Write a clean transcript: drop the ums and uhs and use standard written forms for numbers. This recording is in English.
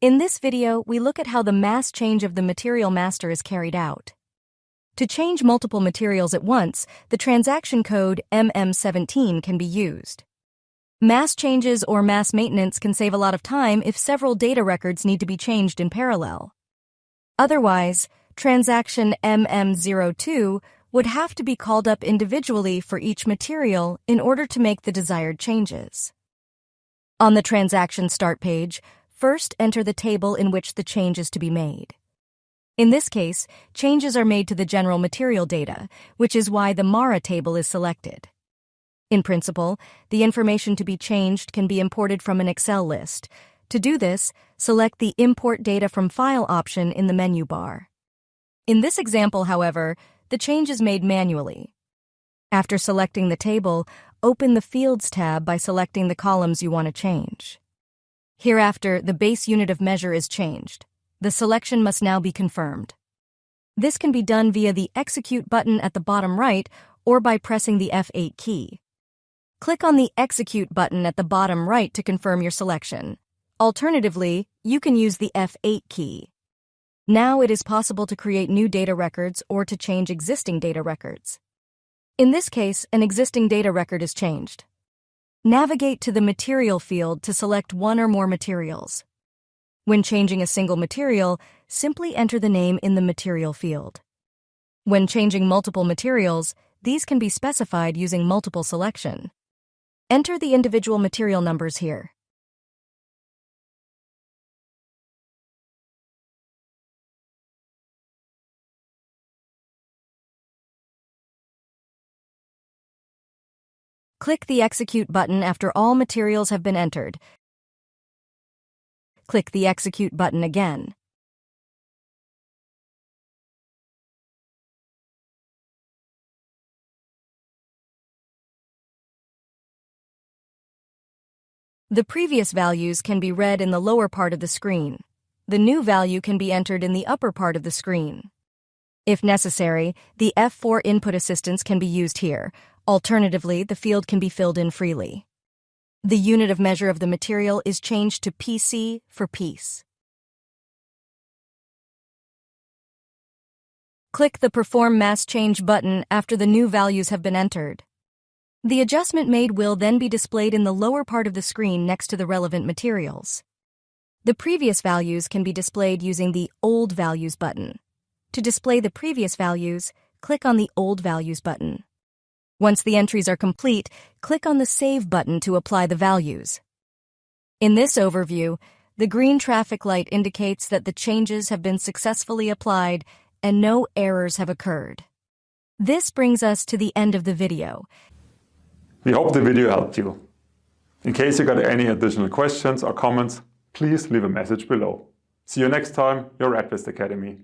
In this video, we look at how the mass change of the material master is carried out. To change multiple materials at once, the transaction code MM17 can be used. Mass changes or mass maintenance can save a lot of time if several data records need to be changed in parallel. Otherwise, transaction MM02 would have to be called up individually for each material in order to make the desired changes. On the transaction start page, first enter the table in which the change is to be made. In this case, changes are made to the general material data, which is why the MARA table is selected. In principle, the information to be changed can be imported from an Excel list. To do this, select the Import Data from File option in the menu bar. In this example, however, the change is made manually. After selecting the table, open the Fields tab by selecting the columns you want to change. Hereafter, the base unit of measure is changed. The selection must now be confirmed. This can be done via the Execute button at the bottom right or by pressing the F8 key. Click on the Execute button at the bottom right to confirm your selection. Alternatively, you can use the F8 key. Now it is possible to create new data records or to change existing data records. In this case, an existing data record is changed. Navigate to the Material field to select one or more materials. When changing a single material, simply enter the name in the Material field. When changing multiple materials, these can be specified using multiple selection. Enter the individual material numbers here. Click the Execute button after all materials have been entered. Click the Execute button again. The previous values can be read in the lower part of the screen. The new value can be entered in the upper part of the screen. If necessary, the F4 input assistance can be used here. Alternatively, the field can be filled in freely. The unit of measure of the material is changed to PC for piece. Click the Perform Mass Change button after the new values have been entered. The adjustment made will then be displayed in the lower part of the screen next to the relevant materials. The previous values can be displayed using the Old Values button. To display the previous values, click on the Old Values button. Once the entries are complete, click on the Save button to apply the values. In this overview, the green traffic light indicates that the changes have been successfully applied and no errors have occurred. This brings us to the end of the video. We hope the video helped you. In case you got any additional questions or comments, please leave a message below. See you next time, your advist-Academy.